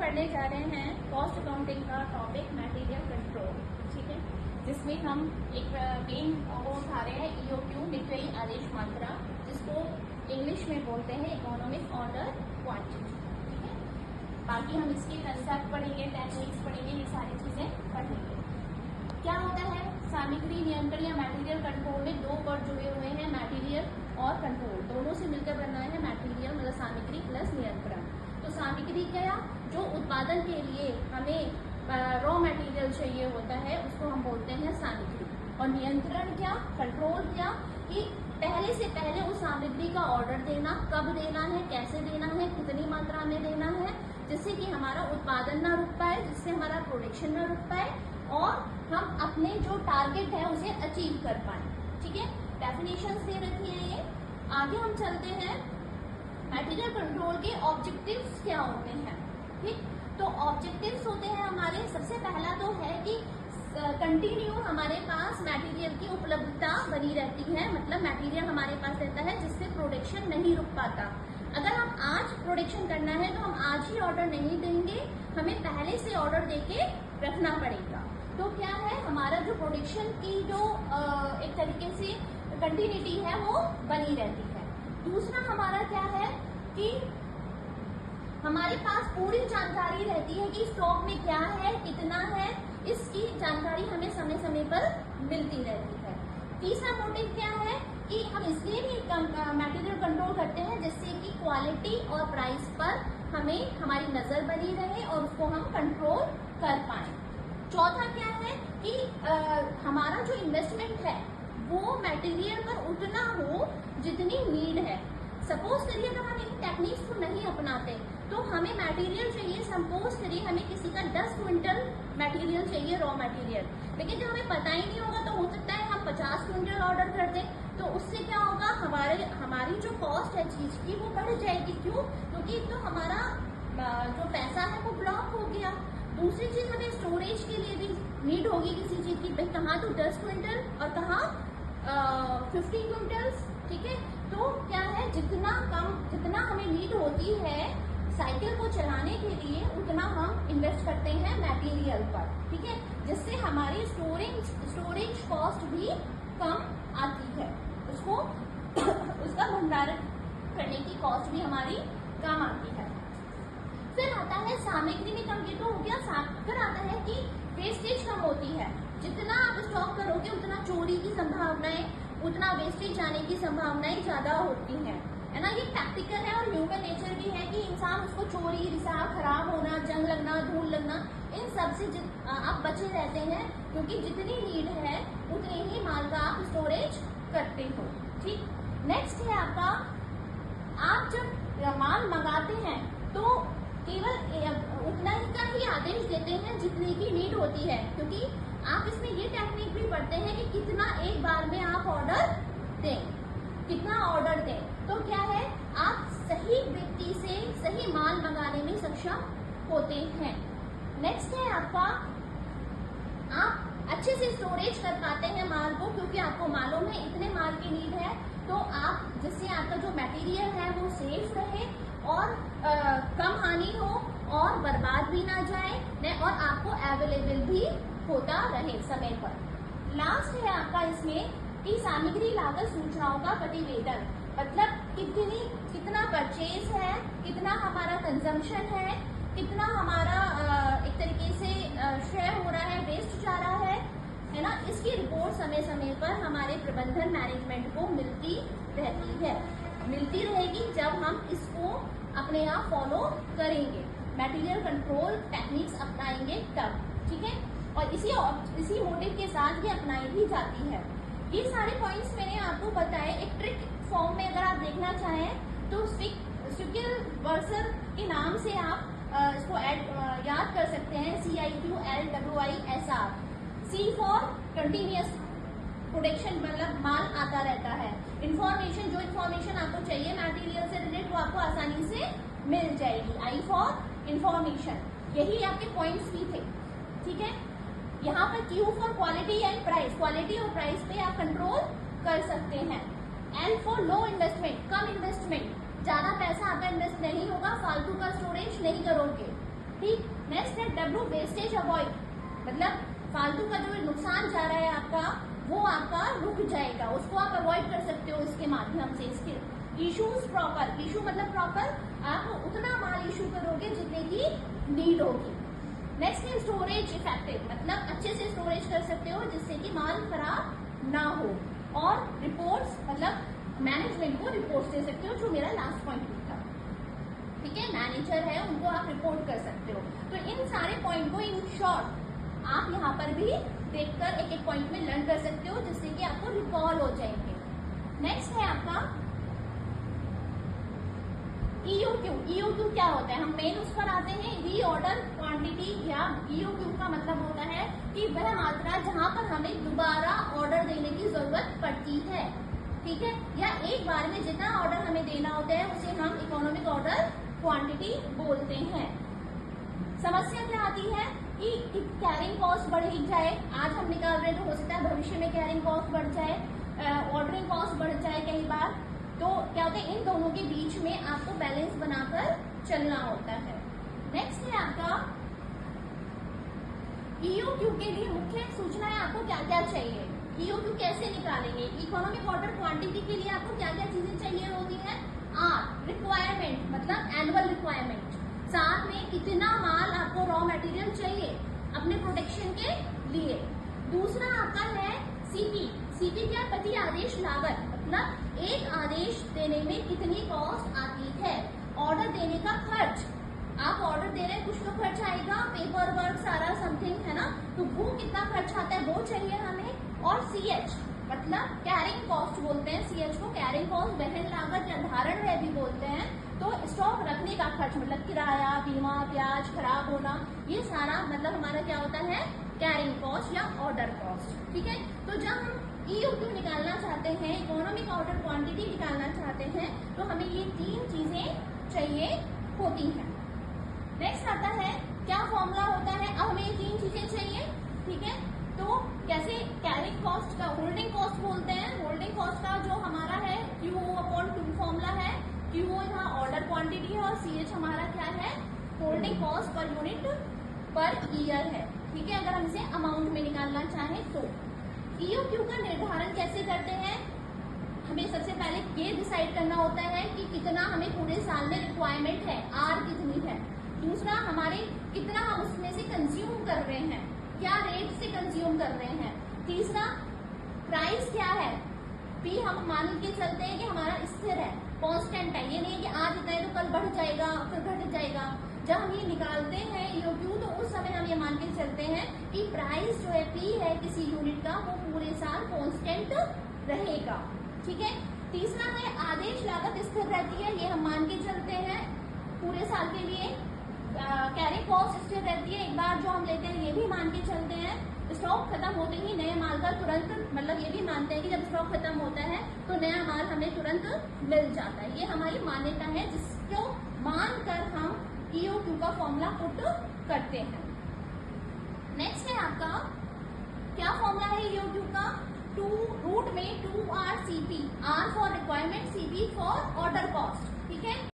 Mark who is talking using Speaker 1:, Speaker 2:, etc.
Speaker 1: पढ़ने जा रहे हैं कॉस्ट अकाउंटिंग का टॉपिक मटेरियल कंट्रोल, ठीक है, जिसमें हम एक मेन वो उठा रहे हैं EOQ मितव्ययी आदेश मात्रा, जिसको इंग्लिश में बोलते हैं इकोनॉमिक ऑर्डर क्वांटिटी, ठीक है। बाकी हम इसके कंसेप्ट पढ़ेंगे, टेक्निक्स पढ़ेंगे, ये सारी चीजें पढ़ेंगे। क्या होता है सामग्री नियंत्रण या मटेरियल कंट्रोल में दो वर्ड जुड़े हुए हैं, मटेरियल और कंट्रोल, दोनों से मिलकर बनना है मटेरियल मतलब सामग्री प्लस नियंत्रण। तो सामग्री क्या, जो उत्पादन के लिए हमें रॉ मटेरियल चाहिए होता है उसको हम बोलते हैं सामग्री, और नियंत्रण क्या, कंट्रोल क्या, कि पहले से पहले उस सामग्री का ऑर्डर देना, कब देना है, कैसे देना है, कितनी मात्रा में देना है, जिससे कि हमारा उत्पादन ना रुक पाए, जिससे हमारा प्रोडक्शन ना रुक पाए और हम अपने जो टारगेट है उसे अचीव कर पाए, ठीक है। डेफिनेशंस दे रखी है ये। आगे हम चलते हैं, मटेरियल कंट्रोल के ऑब्जेक्टिव्स क्या होते हैं, ठीक। तो ऑब्जेक्टिव्स होते हैं हमारे, सबसे पहला तो है कि कंटिन्यू हमारे पास मटेरियल की उपलब्धता बनी रहती है, मतलब मटेरियल हमारे पास रहता है जिससे प्रोडक्शन नहीं रुक पाता। अगर हम आज प्रोडक्शन करना है तो हम आज ही ऑर्डर नहीं देंगे, हमें पहले से ऑर्डर देके रखना पड़ेगा। तो क्या है, हमारा जो प्रोडक्शन की जो एक तरीके से कंटिन्यूटी है वो बनी रहती है। दूसरा हमारा क्या है कि हमारे पास पूरी जानकारी रहती है कि स्टॉक में क्या है, कितना है, इसकी जानकारी हमें समय समय पर मिलती रहती है। तीसरा मोटिव क्या है कि हम इसलिए भी मटेरियल कंट्रोल करते हैं जिससे कि क्वालिटी और प्राइस पर हमें हमारी नजर बनी रहे और उसको हम कंट्रोल कर पाए। चौथा क्या है कि हमारा जो इन्वेस्टमेंट है वो मटेरियल पर उतना हो जितनी नीड है। सपोज करिए अगर हम इन टेक्निक्स को नहीं अपनाते तो हमें मटेरियल चाहिए, सपोज करिए हमें किसी का 10 क्विंटल मटेरियल चाहिए, रॉ मटेरियल, लेकिन जब हमें पता ही नहीं होगा तो हो सकता है हम 50 क्विंटल ऑर्डर कर दें, तो उससे क्या होगा, हमारी जो कॉस्ट है चीज की वो बढ़ जाएगी। क्यों? क्योंकि तो हमारा जो पैसा है वो ब्लॉक हो गया। दूसरी चीज, हमें स्टोरेज के लिए भी नीड होगी किसी चीज की, भाई कहाँ तो 10 क्विंटल और कहाँ 50 क्विंटल्स, ठीक है। तो क्या है, जितना हमें नीड होती है साइकिल को चलाने के लिए उतना हम इन्वेस्ट करते हैं मटेरियल पर, ठीक है, जिससे हमारी स्टोरेज कॉस्ट भी कम आती है, उसका भंडारण करने की कॉस्ट भी हमारी कम आती है। फिर आता है सामग्री में कम, ये तो हो गया। फिर आता है कि वेस्टेज कम होती है, जितना आप स्टॉक करोगे उतना चोरी की संभावनाएं, उतना वेस्टेज जाने की संभावनाएं ज्यादा होती हैं, है ना। ये प्रैक्टिकल है और ह्यूमन नेचर भी है कि इंसान उसको चोरी, रिसाव, खराब होना, जंग लगना, धूल लगना, इन सब से आप बचे रहते हैं, क्योंकि जितनी नीड है उतने ही माल का आप स्टोरेज करते हो, ठीक। नेक्स्ट है आपका, आप जब माल मंगाते हैं तो केवल उतना ही का ही आदेश देते हैं जितने की नीड होती है, क्योंकि आप इसमें ये टेक्निक भी पढ़ते हैं कि कितना एक बार में आप ऑर्डर दें, कितना ऑर्डर दें। तो क्या है, आप सही व्यक्ति से सही माल मंगाने में सक्षम होते हैं। नेक्स्ट है आपका, आप अच्छे से स्टोरेज कर पाते हैं माल को, क्योंकि आपको मालूम है इतने माल की नीड है, तो आप जिससे आपका जो मटेरियल है वो सेफ रहे और कम हानि हो और बर्बाद भी ना जाए और आपको अवेलेबल भी होता रहे समय पर। लास्ट है आपका इसमें कि सामग्री लागत सूचनाओं का प्रतिवेदन, मतलब कितना परचेज है, कितना हमारा कंजम्पशन कितना हमारा एक तरीके से क्षय हो रहा है, वेस्ट जा रहा है ना। इसकी रिपोर्ट समय समय पर हमारे प्रबंधन मैनेजमेंट को मिलती रहेगी जब हम इसको अपने आप फॉलो करेंगे, मटेरियल कंट्रोल टेक्निक्स अपनाएंगे तब, ठीक है। और इसी मोटिव के साथ ये अपनाई भी जाती है। ये सारे पॉइंट्स मैंने आपको बताए। एक ट्रिक फॉर्म में अगर आप देखना चाहें तो स्विकल वर्सर के नाम से आप इसको याद कर सकते हैं, CIQLWISR। C for continuous production, मतलब माल आता रहता है। जो इन्फॉर्मेशन आपको चाहिए मटेरियल से रिलेटेड वो आपको आसानी से मिल जाएगी। I फॉर इंफॉर्मेशन, यही आपके पॉइंट्स भी थे, ठीक है। यहाँ पर Q for quality and price, quality और प्राइस पे आप कंट्रोल कर सकते हैं। L for low investment, come investment, ज्यादा पैसा आपका इन्वेस्ट नहीं होगा, फालतू का स्टोरेज नहीं करोगे, ठीक। नेक्स्ट है डब्ल्यू वेस्टेज अवॉइड, मतलब फालतू का जो नुकसान जा रहा है आपका वो आपका रुक जाएगा, उसको आप अवॉइड कर सकते हो इसके माध्यम से। इसके इशूज प्रॉपर, इशू मतलब प्रॉपर आप उतना माल इशू करोगे जितने की नीड होगी। नेक्स्ट है स्टोरेज इफेक्टिव, मतलब अच्छे से स्टोरेज कर सकते हो जिससे कि माल खराब ना हो। और रिपोर्ट्स, मतलब मैनेजमेंट को रिपोर्ट्स दे सकते हो, जो मेरा लास्ट पॉइंट था। ठीक है, मैनेजर है उनको आप रिपोर्ट कर सकते हो। तो इन सारे पॉइंट को इन शॉर्ट आप यहाँ पर भी देखकर एक एक पॉइंट में लर्न कर सकते हो जिससे कि आपको रिकॉल हो जाएंगे। नेक्स्ट है आपका EOQ। EOQ क्या होता है, हम मेन उस पर आते हैं। रीऑर्डर क्वांटिटी, या EOQ का मतलब होता है कि वह मात्रा जहां पर हमें दोबारा ऑर्डर देने की जरूरत पड़ती है। ठीक है, या एक बार में जितना ऑर्डर हमें देना होता है उसे हम इकोनॉमिक ऑर्डर क्वांटिटी बोलते हैं। समस्या क्या आती है कि कैरिंग कॉस्ट बढ़ जाए, आज हम निकाल रहे तो हो सकता है भविष्य में कैरिंग कॉस्ट बढ़ जाए, ऑर्डरिंग कॉस्ट बढ़ जाए कई बार। तो क्या होता है, इन दोनों के बीच में आपको बैलेंस बनाकर चलना होता है। नेक्स्ट है आपका EOQ के लिए मुख्य सूचनाएं आपको क्या क्या चाहिए, EOQ कैसे निकालेंगे। इकोनॉमिक ऑर्डर क्वांटिटी के लिए आपको क्या क्या चीजें चाहिए होती है। रिक्वायरमेंट, मतलब एनुअल रिक्वायरमेंट, साथ में कितना माल आपको रॉ मटेरियल चाहिए अपने प्रोटेक्शन के लिए। दूसरा आपका है CP क्या, प्रति आदेश लागत, मतलब एक आदेश देने में कितनी कॉस्ट आती है। ऑर्डर देने का खर्च, आप ऑर्डर दे रहे हैं कुछ तो खर्च आएगा, पेपर वर्क सारा समथिंग है ना, तो वो कितना खर्च आता है वो चाहिए हमें। और CH मतलब कैरिंग कॉस्ट बोलते हैं, CH को कैरिंग कॉस्ट, वहन लागत या धारण है भी बोलते हैं। तो स्टॉक रखने का खर्च, मतलब किराया, बीमा, ब्याज, खराब होना, ये सारा मतलब हमारा क्या होता है, कैरिंग कॉस्ट या ऑर्डर कॉस्ट। ठीक है, तो जब हम EOQ निकालना चाहते हैं, इकोनॉमिक ऑर्डर क्वांटिटी निकालना चाहते हैं, तो हमें ये तीन चीजें चाहिए होती हैं। नेक्स्ट आता है क्या फॉर्मूला होता है, अब हमें ये तीन चीजें चाहिए। ठीक है, तो कैसे, कैरिंग कॉस्ट का होल्डिंग कॉस्ट बोलते हैं, होल्डिंग कॉस्ट का जो हमारा है QO/2 फॉर्मूला है। QO यहाँ ऑर्डर क्वांटिटी है और CH हमारा क्या है, holding cost per unit per year है। ठीक है, अगर हम इसे अमाउंट में निकालना चाहें तो। EOQ का निर्धारण कैसे करते हैं, हमें सबसे पहले ये डिसाइड करना होता है कि कितना हमें पूरे साल में रिक्वायरमेंट है, R कितनी है। दूसरा, हमारे कितना हम उसमें से कंज्यूम कर रहे हैं, क्या रेट से कंज्यूम कर रहे हैं। तीसरा, प्राइस क्या है, P हम मान के चलते हैं कि हमारा स्थिर है, कांस्टेंट है, ये नहीं है कि आज इतना है तो कल बढ़ जाएगा फिर घट जाएगा। जब हम ये निकालते हैं EOQ तो उस समय हम ये मान के चलते हैं कि प्राइस जो है P है किसी यूनिट का वो पूरे साल कांस्टेंट रहेगा। ठीक है, तीसरा है आदेश लागत स्थिर रहती है, ये हम मान के चलते हैं पूरे साल के लिए। कैरिंग कॉस्ट स्थिर रहती है, एक बार जो हम लेते हैं ये भी मान के चलते हैं। स्टॉक खत्म होते ही नए माल का तुरंत, मतलब ये भी मानते हैं कि जब स्टॉक खत्म होता है तो नया माल हमें तुरंत मिल जाता है। ये हमारी मान्यता है जिसको मानकर हम EOQ का फॉर्मूला पुट करते हैं। नेक्स्ट है आपका क्या फॉर्मूला है EOQ का, रूट में 2RCP, R for requirement, CP for order cost. ठीक है,